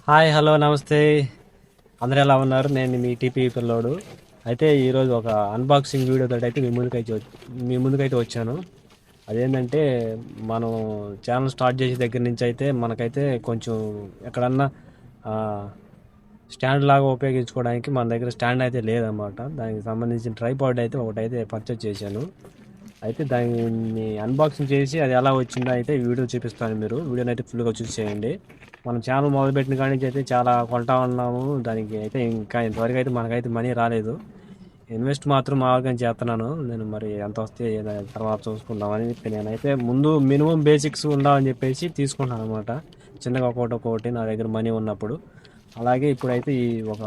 Hi hello నమస్తే. అందరూ ఎలా ఉన్నారు? నేను మీ టీపీ పిల్లోడు. అయితే ఈరోజు ఒక అన్బాక్సింగ్ వీడియో తోటి అయితే మీ ముందుకైతే వచ్చాను. అదేంటంటే మనం ఛానల్ స్టార్ట్ చేసే దగ్గర నుంచి అయితే మనకైతే కొంచెం ఎక్కడన్నా ఆ, స్టాండ్ లాగా ఉపయోగించుకోవడానికి మన దగ్గర స్టాండ్ అయితే లేదన్నమాట. దానికి సంబంధించిన ట్రైపాడ్ అయితే ఒకటైతే పర్చేజ్ చేశాను. అయితే దాన్ని అన్బాక్సింగ్ చేసి అది ఎలా వచ్చిందో అయితే ఈ వీడియో చూపిస్తాను. మీరు వీడియోని అయితే ఫుల్గా చూసేయండి. మనం ఛానల్ మొదలుపెట్టిన కాడి నుంచి అయితే చాలా కొంటా ఉన్నాము. దానికి అయితే ఇంకా ఇంతవరకు అయితే మనకైతే మనీ రాలేదు. ఇన్వెస్ట్ మాత్రం మామూలుగా చేస్తున్నాను నేను. మరి ఎంత వస్తే తర్వాత చూసుకుందామని చెప్పి నేనైతే ముందు మినిమం బేసిక్స్ ఉండాలని చెప్పేసి తీసుకుంటాను అనమాట. చిన్నగా ఒక్కొక్కటి నా దగ్గర మనీ ఉన్నప్పుడు. అలాగే ఇప్పుడైతే ఈ ఒక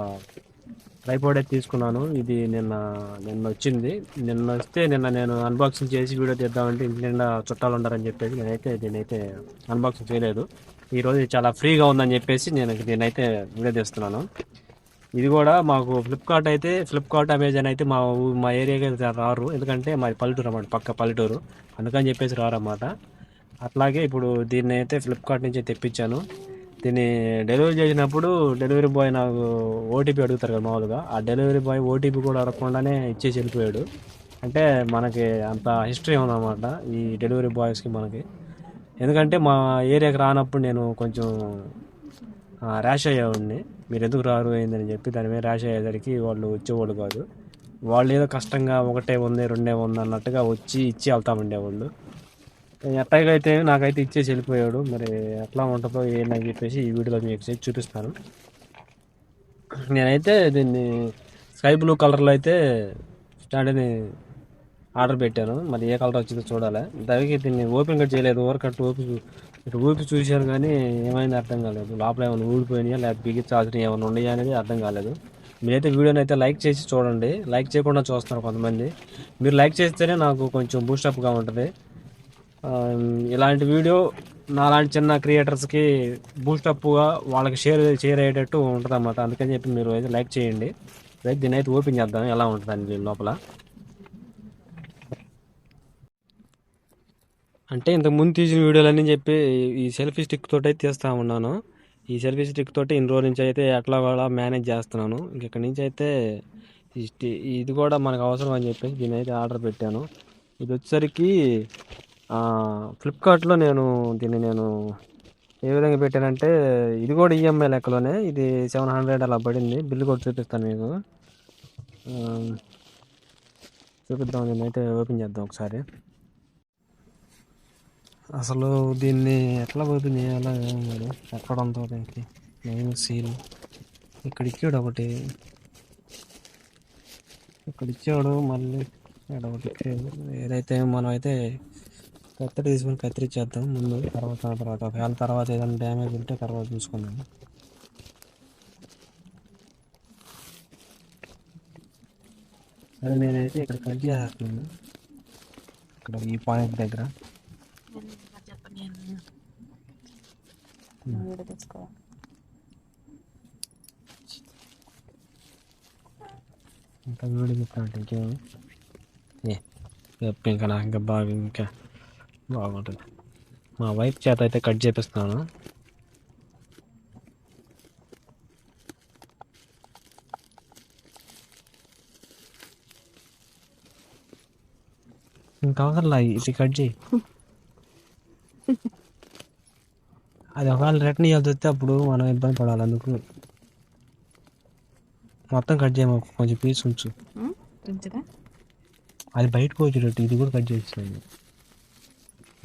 ట్రైపాడ్ అయితే తీసుకున్నాను. ఇది నిన్న వచ్చింది. నిన్న నేను అన్బాక్సింగ్ చేసి వీడియో తీద్దామంటే ఇంటి నిండా చుట్టాలు ఉండారని చెప్పేసి దీనైతే అన్బాక్సింగ్ చేయలేదు. ఈరోజు చాలా ఫ్రీగా ఉందని చెప్పేసి నేను దీనైతే వీడియో తీస్తున్నాను. ఇది కూడా మాకు ఫ్లిప్కార్ట్ అమెజాన్ అయితే మా ఏరియాకి అయితే రారు. ఎందుకంటే మాది పల్లెటూరు అన్నమాట, పక్క పల్లెటూరు. అందుకని చెప్పేసి రారు అన్నమాట. అట్లాగే ఇప్పుడు దీన్ని అయితే ఫ్లిప్కార్ట్ నుంచి తెప్పించాను. దీన్ని డెలివరీ చేసినప్పుడు డెలివరీ బాయ్ నాకు ఓటీపీ అడుగుతారు కదా మామూలుగా. ఆ డెలివరీ బాయ్ ఓటీపీ కూడా అడగకుండానే ఇచ్చేసి వెళ్ళిపోయాడు. అంటే మనకి అంత హిస్టరీ ఉందన్నమాట ఈ డెలివరీ బాయ్స్కి మనకి. ఎందుకంటే మా ఏరియాకి రానప్పుడు నేను కొంచెం ర్యాష్ అయ్యేవాడిని. మీరు ఎందుకు రారు అయిందని చెప్పి దాని మీద ర్యాష్ అయ్యేసరికి వాళ్ళు వచ్చేవాళ్ళు కాదు. వాళ్ళు ఏదో కష్టంగా ఒకటే ఉంది రెండే ఉంది అన్నట్టుగా వచ్చి ఇచ్చి వెళ్తా ఉండేవాళ్ళు. ఎట్లాగైతే నాకైతే ఇచ్చేసి వెళ్ళిపోయాడు. మరి ఎట్లా ఉంటుందో ఏందని చెప్పేసి ఈ వీడియోలో మీకు చూపిస్తాను. నేనైతే దీన్ని స్కై బ్లూ కలర్లో అయితే స్టాండ్ని ఆర్డర్ పెట్టాను. మరి ఏ కలర్ వచ్చిందో చూడాలి. దానికి దీన్ని ఓపెన్ కట్ చేయలేదు. ఓవర్ కట్ ఇటు ఊపి చూశాను కానీ ఏమైంది అర్థం కాలేదు. లోపల ఏమైనా ఊడిపోయినాయా లేకపోతే బిగించాల్సినవి ఏమైనా ఉన్నాయా అనేది అర్థం కాలేదు. మీరైతే వీడియోని అయితే లైక్ చేసి చూడండి. లైక్ చేయకుండా చూస్తున్నారు కొంతమంది. మీరు లైక్ చేస్తేనే నాకు కొంచెం బూస్టప్గా ఉంటుంది. ఇలాంటి వీడియో నాలాంటి చిన్న క్రియేటర్స్కి బూస్టప్గా వాళ్ళకి షేర్ అయ్యేటట్టు ఉంటుంది అన్నమాట. అందుకని చెప్పి మీరు అయితే లైక్ చేయండి. రైట్, దీన్ని అయితే ఓపెన్ చేద్దాం ఎలా ఉంటుందని దీని లోపల. అంటే ఇంతకు ముందు తీసిన వీడియోలన్నీ చెప్పి ఈ సెల్ఫీ స్టిక్ తోటి అయితే తీస్తూ ఉన్నాను. ఈ సెల్ఫీ స్టిక్ తోటి ఇన్ని రోజుల నుంచి అయితే ఎట్లా కూడా మేనేజ్ చేస్తున్నాను. ఇక్కడి నుంచి అయితే ఇది కూడా మనకు అవసరం అని చెప్పేసి దీని అయితే ఆర్డర్ పెట్టాను. ఇది వచ్చేసరికి ఫ్లిప్కార్ట్లో దీన్ని ఏ విధంగా పెట్టానంటే ఇది కూడా ఈఎంఐ లెక్కలోనే ఇది 700 అలా పడింది. బిల్లు కూడా చూపిస్తాను మీకు. ఆ, చూపిద్దాం. దీన్ని అయితే ఓపెన్ చేద్దాం ఒకసారి. అసలు దీన్ని ఎట్లా ఓపెన్ చేయాలో ఏమో. ఎక్కడ ఉందో దీనికి మెయిన్ సీల్ ఇక్కడ ఇచ్చాడు ఒకటి. ఇక్కడ ఇచ్చాడు మళ్ళీ ఇక్కడ ఒకటి ఇచ్చాడు. ఏదైతే మనం అయితే కత్తిరి తీసుకుని కత్తిరించేద్దాం ముందు. తర్వాత ఒకవేళ తర్వాత ఏదైనా డ్యామేజ్ ఉంటే తర్వాత చూసుకుందాం. అది నేనైతే ఇక్కడ కట్ చేస్తున్నాను. ఇక్కడ ఈ పాయింట్ దగ్గర ఇంకా వీడియో చెప్తాను. ఇంకేమి ఇంకా నాకు ఇంకా బాగుంటుంది. మా వైఫ్ చేత అయితే కట్ చేపిస్తున్నాను. ఇంకా అవసరం ఇది కట్ చేయి. అది ఒకవేళ రిటర్న్ ఇవ్వాల్సి వస్తే అప్పుడు మనం ఇబ్బంది పడాలి. అందుకు మొత్తం కట్ చేయము, కొంచెం పీస్ ఉంచు. అది బయటకు వచ్చేటట్టు ఇది కూడా కట్ చేస్తాను.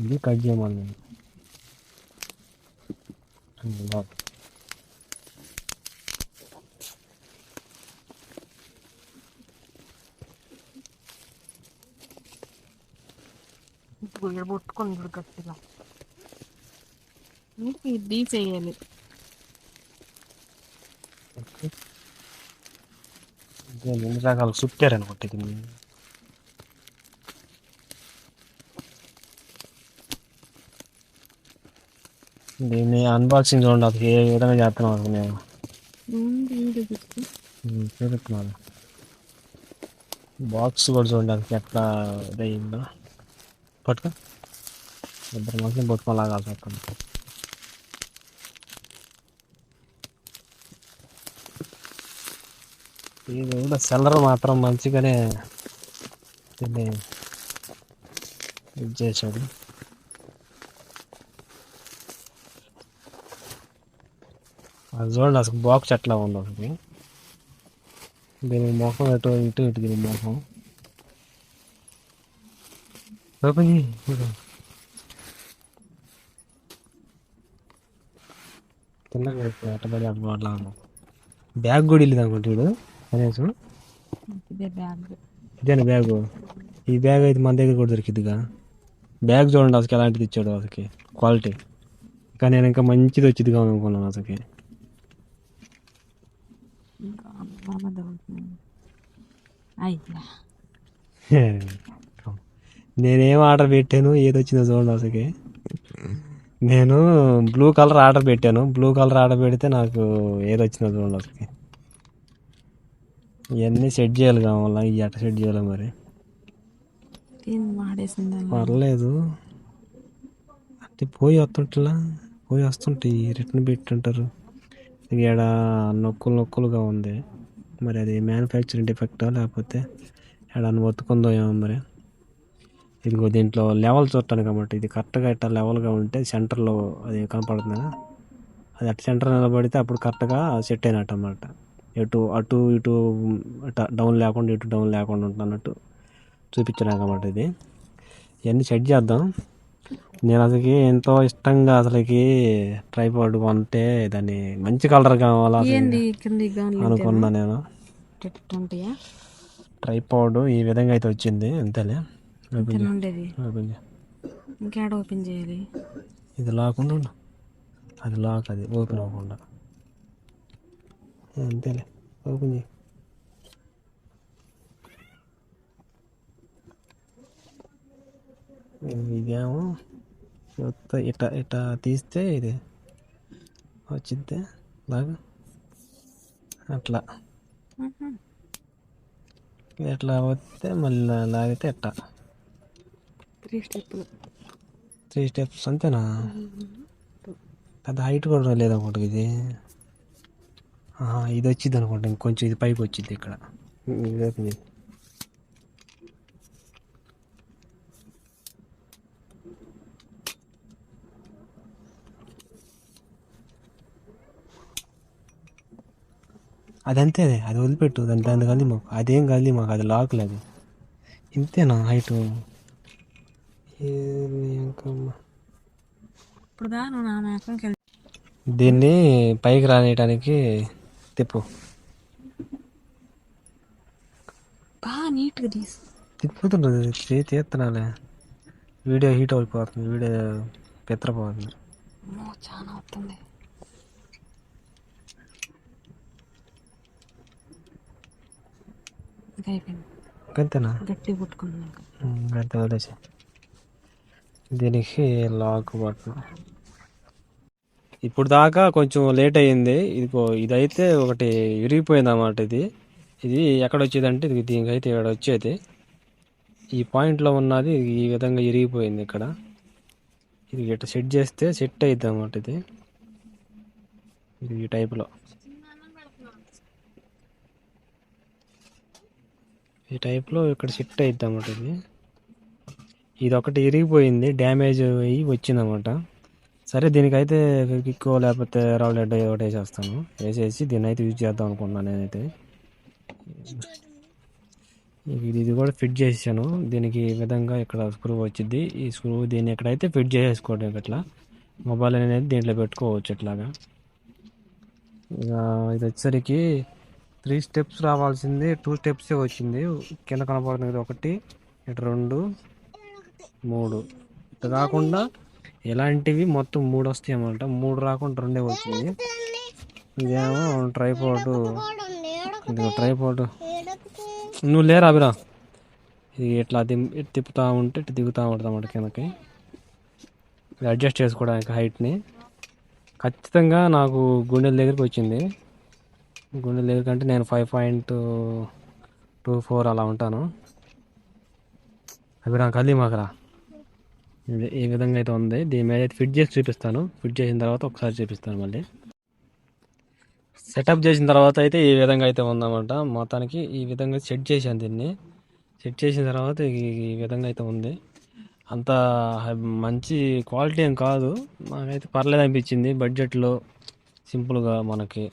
ఇది కట్ చేయమని పట్టుకొని గట్టిగా ఇది చేయాలి. ఎన్ని రకాలు చుట్టారనమాట ఇది. దీన్ని అన్బాక్సింగ్ చూడండి. అది ఏ విధంగా చేస్తున్నాం అనుకో నేను చూపిస్తున్నాను. బాక్స్ కూడా చూడండి అది ఎట్లా ఇదయిందో. పట్టుకో, ఇద్దరు మనుషులు పట్టుకొని లాగాల్సి వస్తుంది. ఇది కూడా సెల్లర్ మాత్రం మంచిగానే దీన్ని ఇది చేశాడు. అది చూడండి అసలు బాక్స్ ఎట్లా ఉంది అసలు. దీని ముఖం ఇటు ఇటు ఇటు దీని ముఖం ఓపెన్ తిన్నగా అట్టబడి అట్లా బ్యాగ్ కూడా వెళ్ళింది అనుకుంటా వీడు కనీసం. ఇదేనా బ్యాగు? ఈ బ్యాగ్ అయితే మన దగ్గర కూడా దొరికిద్దిగా. బ్యాగ్ చూడండి అసలు ఎలాంటిది ఇచ్చాడు అసలుకి క్వాలిటీ. కానీ నేను ఇంకా మంచిది వచ్చిందిగా అనుకున్నాను అసలుకి. నేనేం ఆర్డర్ పెట్టాను ఏది వచ్చిందో చూడండి అసలుకి. నేను బ్లూ కలర్ ఆర్డర్ పెట్టాను. బ్లూ కలర్ ఆర్డర్ పెడితే నాకు ఏది వచ్చిందో చూడండి అసలుకి. ఇవన్నీ సెట్ చేయాలి కావాలా, ఇవి ఎట్లా సెట్ చేయాలి మరి. పర్లేదు అంటే పోయి వస్తుంటాయి రిటర్న్ పెట్టుంటారు. ఇక్కడ నొక్కులుగా ఉంది మరి. అది మ్యానుఫ్యాక్చరింగ్ డిఫెక్టా లేకపోతే ఎడన్నా ఒత్తుకుందో ఏమో మరి. ఇదిగో దీంట్లో లెవెల్ చూడటానికి అన్నమాట. ఇది కరెక్ట్గా ఇట్లా లెవెల్గా ఉంటే సెంటర్లో అది కనపడుతుంది. అది అటు సెంటర్ నిలబడితే అప్పుడు కరెక్ట్గా సెట్ అయినట్టు అన్నమాట. అటు ఇటు డౌన్ లేకుండా ఇటు డౌన్ లేకుండా ఉంటున్నట్టు చూపించడానికి అన్నమాట. ఇది ఇవన్నీ సెట్ చేద్దాం. నేను అసలుకి ఎంతో ఇష్టంగా అసలుకి ట్రైపాడ్ కొంటే దాన్ని మంచి కలర్ కావాలా అనుకున్నా నేను. ట్రైపాడ్ ఈ విధంగా అయితే వచ్చింది అంతేలే. ఇంకేడ ఓపెన్ చేయాలి? ఇది లాక్ ఉండు, అది లాక్, అది ఓపెన్ అవ్వకుండా అంతేలే. ఓపెన్ చేయి. ఇదేమో ఇట్లా ఇట్లా తీస్తే ఇది వచ్చిద్ది లాగా అట్లా. ఎట్లా వస్తే మళ్ళీ లాగితే ఎట్లా 3 స్టెప్స్ అంతేనా? పెద్ద హైట్ కూడా లేదనుకుంటా ఇది. ఇది వచ్చింది అనుకుంటా. ఇంకొంచెం ఇది పైకి వచ్చింది ఇక్కడ. అది అంతే, అది వదిలిపెట్టు. దాని కలిసి మాకు అదేం కలిసి మాకు అది లాక్ లేదు. ఇంతేనా హైట్? దీన్ని పైకి రానియటానికి తిప్పు. నీట్గా తిప్పుతుంటుంది. తీస్తున్నాలే. వీడియో హీట్ అయిపోతుంది. వీడియో పెత్తరపోతుంది. చాలా అవుతుంది. అంతేనా? గట్టి పట్టుకున్నాను. గట్టి వదిలేసి దీనికి లాక్ బటన్. ఇప్పుడు దాకా కొంచెం లేట్ అయ్యింది. ఇదైతే ఒకటి విరిగిపోయింది అన్నమాట. ఇది ఎక్కడ వచ్చేది అంటే దీనికైతే ఇక్కడ వచ్చేది. ఈ పాయింట్లో ఉన్నది ఈ విధంగా విరిగిపోయింది ఇక్కడ. ఇది ఇట్లా సెట్ చేస్తే సెట్ అవుతుంది అన్నమాట. ఇది ఈ టైప్లో ఇక్కడ సెట్ అవుతుంది అన్నమాట. ఇది ఒకటి విరిగిపోయింది, డ్యామేజ్ అయ్యి వచ్చిందన్నమాట. సరే దీనికైతే కిక్కో లేకపోతే రౌల్ హెడ్ ఒకటి వేసేస్తాను. వేసేసి దీన్ని అయితే యూజ్ చేద్దాం అనుకున్నాను నేనైతే. ఇది కూడా ఫిట్ చేసాను. దీనికి ఈ విధంగా ఇక్కడ స్క్రూ వచ్చింది. ఈ స్క్రూ దీన్ని ఎక్కడైతే ఫిట్ చేసేసుకోవడం. ఇట్లా మొబైల్ అనేది దీంట్లో పెట్టుకోవచ్చు ఇట్లాగా. ఇది వచ్చేసరికి 3 స్టెప్స్ రావాల్సింది 2 స్టెప్సే వచ్చింది. కింద కనపడుతుంది 1, ఇటు 2, 3. ఇటు కాకుండా ఇలాంటివి మొత్తం 3 వస్తాయి అన్నమాట. 3 రాకుండా 2 వచ్చింది. ఇదేమో ట్రైపాడ్. నువ్వు లేరా అభిరా. ఇది ఇట్లా తిప్పుతూ ఉంటే ఇటు దిగుతూ ఉంటుంది అన్నమాట కిందకి. అడ్జస్ట్ చేసుకోవడానికి హైట్ని. ఖచ్చితంగా నాకు గుండెల దగ్గరికి వచ్చింది. గుండెల దగ్గర కంటే నేను 5.24 అలా ఉంటాను. అవి నాకు అది మాకరా ఈ విధంగా అయితే ఉంది. దీని మీద అయితే ఫిట్ చేసి చూపిస్తాను. ఫిట్ చేసిన తర్వాత ఒకసారి చూపిస్తాను మళ్ళీ. సెటప్ చేసిన తర్వాత అయితే ఈ విధంగా అయితే ఉందన్నమాట. మొత్తానికి ఈ విధంగా సెట్ చేశాను దీన్ని. సెట్ చేసిన తర్వాత ఈ విధంగా అయితే ఉంది. అంత మంచి క్వాలిటీ ఏం కాదు, నాకైతే పర్లేదు అనిపించింది. బడ్జెట్లో సింపుల్గా మనకి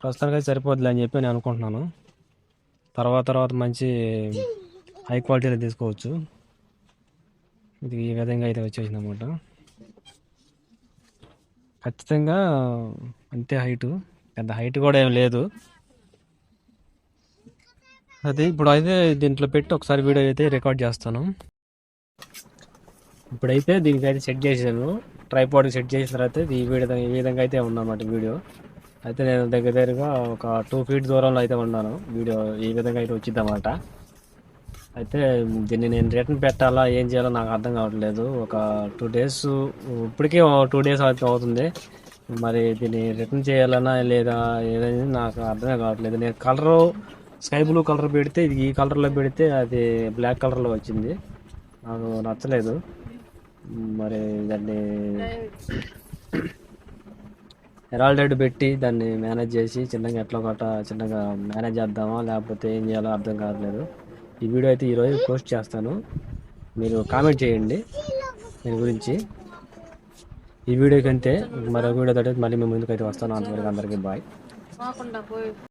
ప్రస్తుతానికి అయితే సరిపోద్దులే అని చెప్పి నేను అనుకుంటున్నాను. తర్వాత మంచి హై క్వాలిటీలో తీసుకోవచ్చు. ఇది ఈ విధంగా అయితే వచ్చేసింది అన్నమాట. ఖచ్చితంగా అంతే హైటు, పెద్ద హైట్ కూడా ఏం లేదు. అది ఇప్పుడు అయితే దీంట్లో పెట్టి ఒకసారి వీడియో అయితే రికార్డ్ చేస్తాను. ఇప్పుడైతే దీనికి అయితే సెట్ చేసాను. ట్రైపాడ్కి సెట్ చేసిన తర్వాత ఈ విధంగా అయితే ఉందన్నమాట వీడియో. అయితే నేను దగ్గరగా ఒక 2 feet దూరంలో అయితే ఉన్నాను. వీడియో ఈ విధంగా అయితే వచ్చిందన్నమాట. అయితే దీన్ని నేను రిటర్న్ పెట్టాలా ఏం చేయాలో నాకు అర్థం కావట్లేదు. ఒక 2 days, ఇప్పటికే 2 days అయితే అవుతుంది. మరి దీన్ని రిటర్న్ చేయాలన్నా లేదా ఏదైనా నాకు అర్థమే కావట్లేదు. నేను కలరు స్కై బ్లూ కలర్ పెడితే ఇది ఈ కలర్లో పెడితే అది బ్లాక్ కలర్లో వచ్చింది. నాకు నచ్చలేదు. మరి దాన్ని హెరాల్డెడ్ పెట్టి దాన్ని మేనేజ్ చేసి చిన్నగా ఎట్లా ఒకట చిన్నగా మేనేజ్ చేద్దామా లేకపోతే ఏం చేయాలో అర్థం కావట్లేదు. ఈ వీడియో అయితే ఈరోజు పోస్ట్ చేస్తాను. మీరు కామెంట్ చేయండి దీని గురించి. ఈ వీడియోకి అంతే. మరో వీడియో తోటి మళ్ళీ మేము ముందుకైతే వస్తాను. అంతవరకు అందరికీ బాయ్.